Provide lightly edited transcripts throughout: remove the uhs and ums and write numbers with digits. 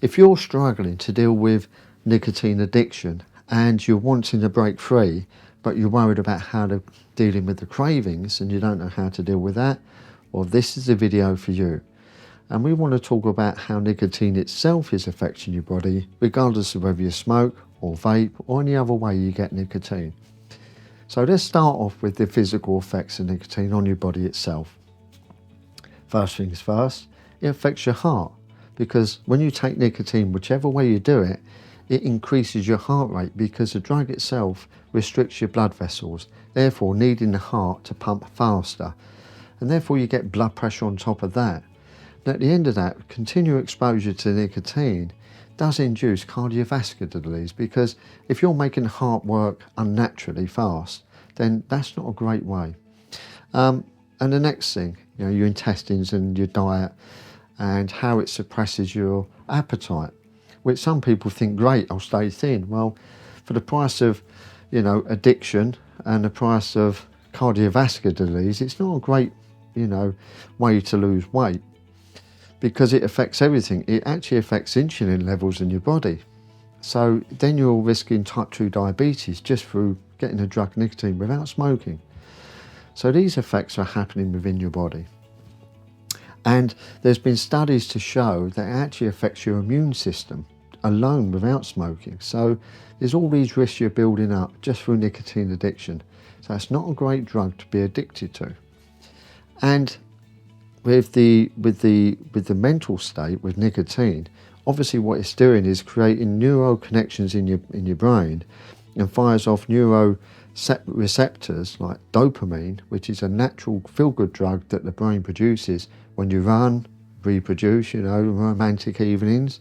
If you're struggling to deal with nicotine addiction and you're wanting to break free, but you're worried about how to dealing with the cravings and you don't know how to deal with that, well, this is a video for you. And we want to talk about how nicotine itself is affecting your body, regardless of whether you smoke or vape or any other way you get nicotine. So let's start off with the physical effects of nicotine on your body itself. First things first, it affects your heart, because when you take nicotine, whichever way you do it, it increases your heart rate because the drug itself restricts your blood vessels, therefore needing the heart to pump faster. And therefore you get blood pressure on top of that. And at the end of that, continual exposure to nicotine does induce cardiovascular disease, because if you're making the heart work unnaturally fast, then that's not a great way. And the next thing, your intestines and your diet and how it suppresses your appetite, which some people think, great, I'll stay thin. Well, for the price of, addiction and the price of cardiovascular disease, it's not a great, way to lose weight, because it affects everything. It actually affects insulin levels in your body. So then you're risking type 2 diabetes just through getting the drug nicotine without smoking. So these effects are happening within your body. And there's been studies to show that it actually affects your immune system alone without smoking. So there's all these risks you're building up just through nicotine addiction. So it's not a great drug to be addicted to. And with the mental state with nicotine, obviously what it's doing is creating neural connections in your brain and fires off receptors like dopamine, which is a natural feel-good drug that the brain produces when you run, reproduce, romantic evenings.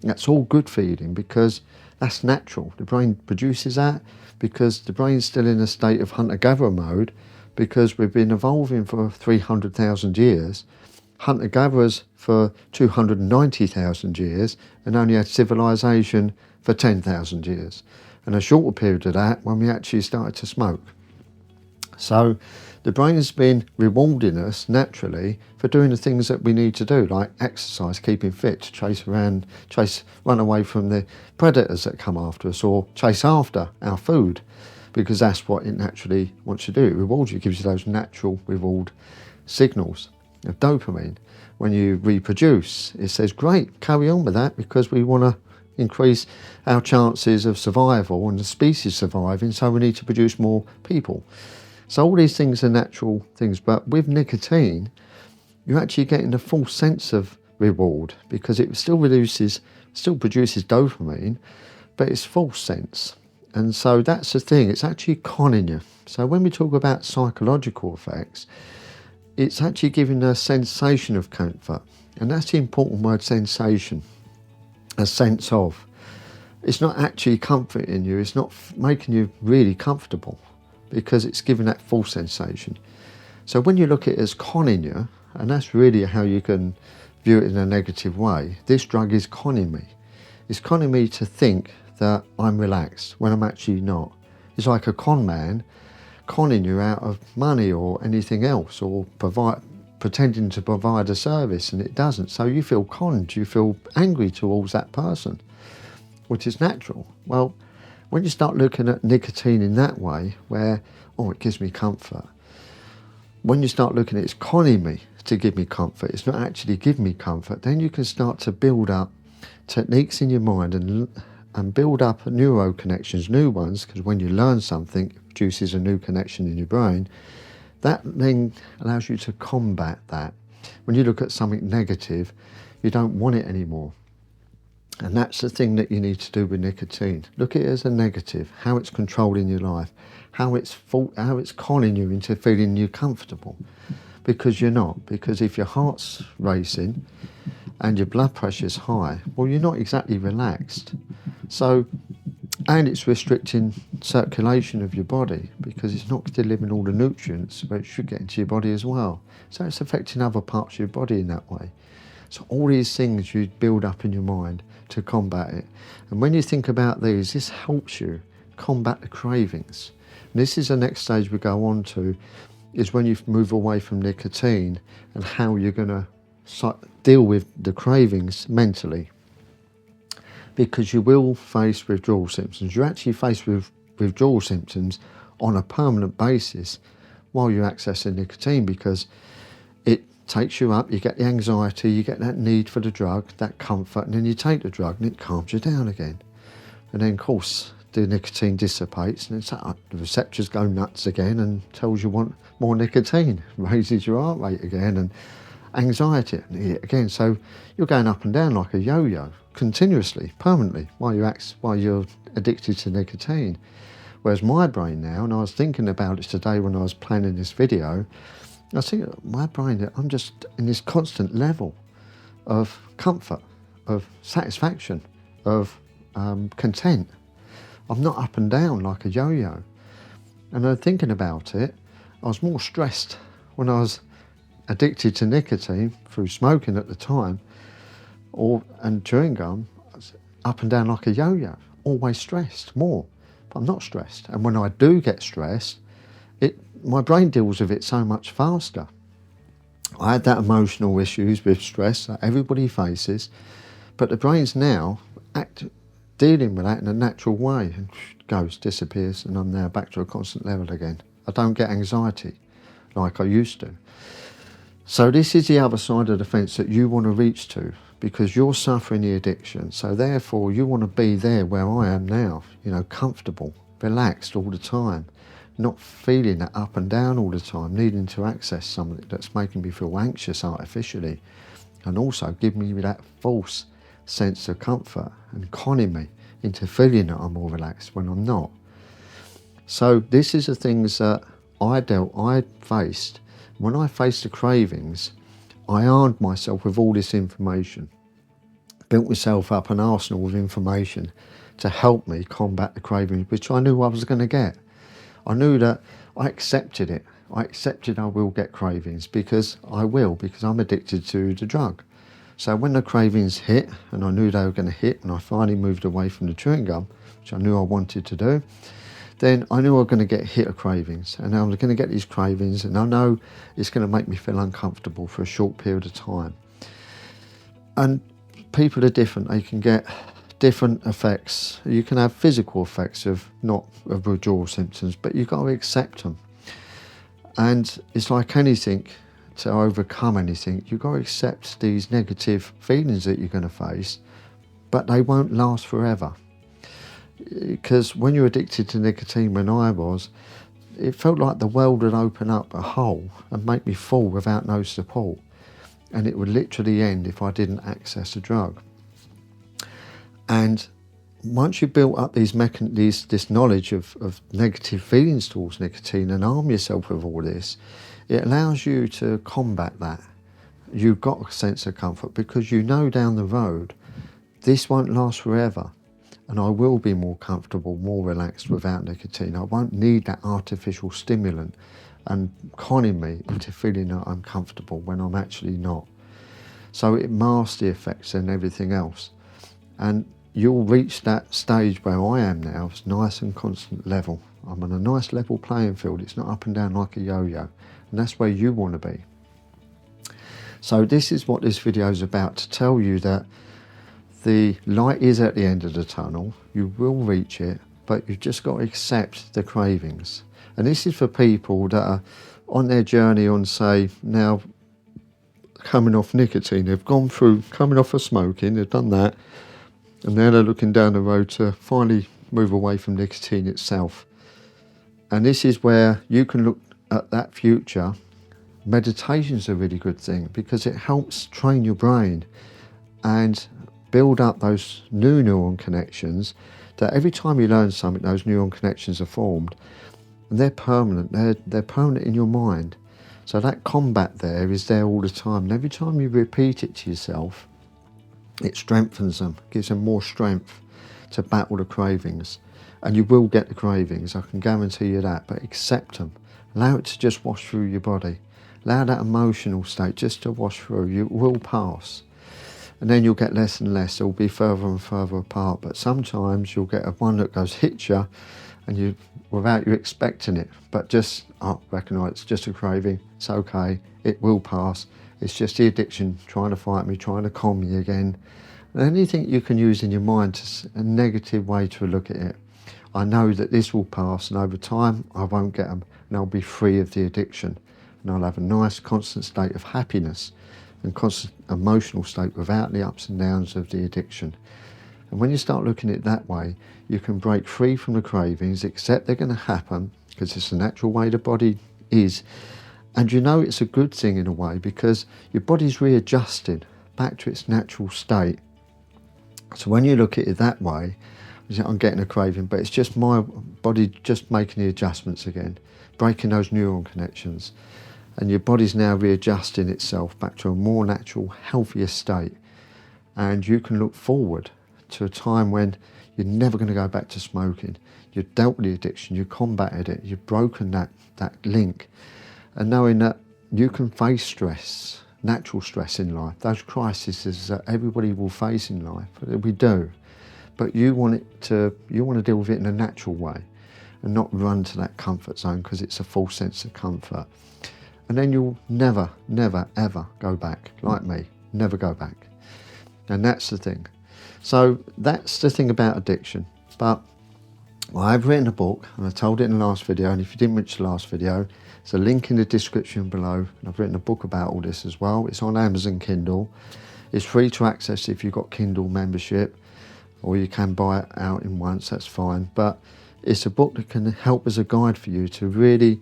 That's all good feeling because that's natural. The brain produces that because the brain's still in a state of hunter-gatherer mode, because we've been evolving for 300,000 years, hunter-gatherers for 290,000 years, and only had civilization for 10,000 years. And a shorter period of that when we actually started to smoke. So the brain has been rewarding us naturally for doing the things that we need to do, like exercise, keeping fit, run away from the predators that come after us, or chase after our food, because that's what it naturally wants to do. It rewards you, gives you those natural reward signals of dopamine. When you reproduce, it says, great, carry on with that, because we want to increase our chances of survival and the species surviving, so we need to produce more people. So all these things are natural things, but with nicotine, you're actually getting the full sense of reward, because it still produces dopamine, but it's false sense. And so that's the thing, it's actually conning you. So when we talk about psychological effects, it's actually giving a sensation of comfort. And that's the important word, sensation. A sense of. It's not actually comforting you, it's not making you really comfortable, because it's giving that full sensation. So when you look at it as conning you, and that's really how you can view it in a negative way, this drug is conning me. It's conning me to think that I'm relaxed when I'm actually not. It's like a con man conning you out of money or anything else, or pretending to provide a service, and it doesn't. So you feel conned, you feel angry towards that person, which is natural. Well, when you start looking at nicotine in that way, where, it gives me comfort. When you start looking at it's conning me to give me comfort, it's not actually giving me comfort, then you can start to build up techniques in your mind and build up neuro connections, new ones, because when you learn something, it produces a new connection in your brain. That then allows you to combat that. When you look at something negative, you don't want it anymore. And that's the thing that you need to do with nicotine. Look at it as a negative, how it's controlling your life, how it's conning you into feeling you comfortable. Because you're not. Because if your heart's racing and your blood pressure's high, well, you're not exactly relaxed. So, and it's restricting circulation of your body, because it's not delivering all the nutrients, but it should get into your body as well. So it's affecting other parts of your body in that way. So all these things you build up in your mind to combat it. And when you think about these, this helps you combat the cravings. And this is the next stage we go on to, is when you move away from nicotine and how you're going to deal with the cravings mentally. because you will face withdrawal symptoms. You actually face with withdrawal symptoms on a permanent basis while you're accessing nicotine, because it takes you up, you get the anxiety, you get that need for the drug, that comfort, and then you take the drug and it calms you down again. And then of course the nicotine dissipates and it's like the receptors go nuts again and tells you want more nicotine, raises your heart rate again and anxiety again. So you're going up and down like a yo-yo continuously, permanently, while you're addicted to nicotine. Whereas my brain now, and I was thinking about it today when I was planning this video, I think my brain, I'm just in this constant level of comfort, of satisfaction, of content. I'm not up and down like a yo-yo. And I'm thinking about it, I was more stressed when I was addicted to nicotine through smoking at the time, and chewing gum, up and down like a yo-yo, always stressed more. But I'm not stressed. And when I do get stressed, my brain deals with it so much faster. I had that emotional issues with stress that everybody faces, but the brain's now dealing with that in a natural way, and disappears, and I'm now back to a constant level again. I don't get anxiety like I used to. So this is the other side of the fence that you want to reach to, because you're suffering the addiction. So therefore you want to be there where I am now, comfortable, relaxed all the time, not feeling that up and down all the time, needing to access something that's making me feel anxious artificially, and also give me that false sense of comfort and conning me into feeling that I'm more relaxed when I'm not. So this is the things that I faced. When I faced the cravings, I armed myself with all this information, built myself up an arsenal of information to help me combat the cravings, which I knew I was going to get. I knew that I accepted it. I accepted I will get cravings because I'm addicted to the drug. So when the cravings hit, and I knew they were going to hit, and I finally moved away from the chewing gum, which I knew I wanted to do, then I knew I was going to get hit of cravings, and I was going to get these cravings, and I know it's going to make me feel uncomfortable for a short period of time. And people are different. They can get different effects. You can have physical effects of withdrawal symptoms, but you've got to accept them. And it's like anything, to overcome anything, you've got to accept these negative feelings that you're going to face, but they won't last forever. Because when you're addicted to nicotine, when I was, it felt like the world would open up a hole and make me fall without no support. And it would literally end if I didn't access a drug. And once you built up this knowledge of negative feelings towards nicotine and arm yourself with all this, it allows you to combat that. You've got a sense of comfort because you know down the road this won't last forever, and I will be more comfortable, more relaxed without nicotine. I won't need that artificial stimulant and conning me into feeling that I'm comfortable when I'm actually not. So it masks the effects and everything else. And you'll reach that stage where I am now. It's nice and constant level. I'm on a nice level playing field. It's not up and down like a yo-yo. And that's where you want to be. So this is what this video is about, to tell you that the light is at the end of the tunnel. You will reach it, but you've just got to accept the cravings. And this is for people that are on their journey on, say, now coming off nicotine. They've gone through coming off of smoking, they've done that, and now they're looking down the road to finally move away from nicotine itself. And this is where you can look at that future. Meditation's a really good thing because it helps train your brain and build up those new neuron connections, that every time you learn something, those neuron connections are formed, and they're permanent. They're permanent in your mind. So that combat there is there all the time. And every time you repeat it to yourself, it strengthens them, gives them more strength to battle the cravings. And you will get the cravings, I can guarantee you that, but accept them. Allow it to just wash through your body. Allow that emotional state just to wash through. You will pass. And then you'll get less and less. It'll be further and further apart. But sometimes you'll get one that goes hit you, and you, without you expecting it, but just recognise it's just a craving. It's okay. It will pass. It's just the addiction trying to fight me, trying to calm me again. And anything you can use in your mind to a negative way to look at it. I know that this will pass, and over time I won't get them, and I'll be free of the addiction, and I'll have a nice constant state of happiness and constant emotional state without the ups and downs of the addiction. And when you start looking at it that way, you can break free from the cravings, accept they're going to happen because it's the natural way the body is. And you know it's a good thing in a way because your body's readjusting back to its natural state. So when you look at it that way, I'm getting a craving, but it's just my body just making the adjustments again, breaking those neuron connections. And your body's now readjusting itself back to a more natural, healthier state. And you can look forward to a time when you're never going to go back to smoking. You've dealt with the addiction, you combated it, you've broken that link. And knowing that you can face stress, natural stress in life, those crises that everybody will face in life, we do. But you want to deal with it in a natural way and not run to that comfort zone because it's a false sense of comfort. And then you'll never, never, ever go back, like me, never go back. And that's the thing. So that's the thing about addiction. But I've written a book, and I told it in the last video, and if you didn't watch the last video, there's a link in the description below. And I've written a book about all this as well. It's on Amazon Kindle. It's free to access if you've got Kindle membership, or you can buy it out in once, that's fine. But it's a book that can help as a guide for you to really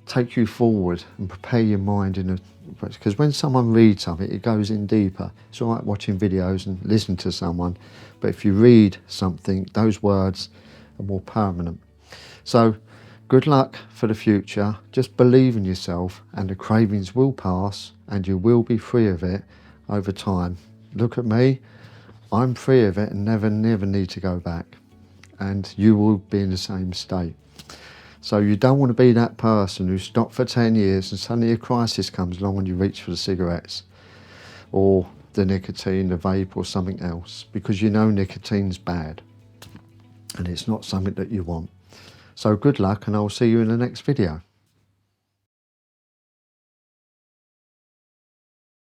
take you forward and prepare your mind because when someone reads something, it goes in deeper. It's all right watching videos and listening to someone, but if you read something, those words are more permanent. So good luck for the future. Just believe in yourself, and the cravings will pass, and you will be free of it over time. Look at me. I'm free of it and never need to go back, and you will be in the same state. So you don't want to be that person who stopped for 10 years and suddenly a crisis comes along and you reach for the cigarettes or the nicotine, the vape or something else, because you know nicotine's bad and it's not something that you want. So good luck, and I'll see you in the next video.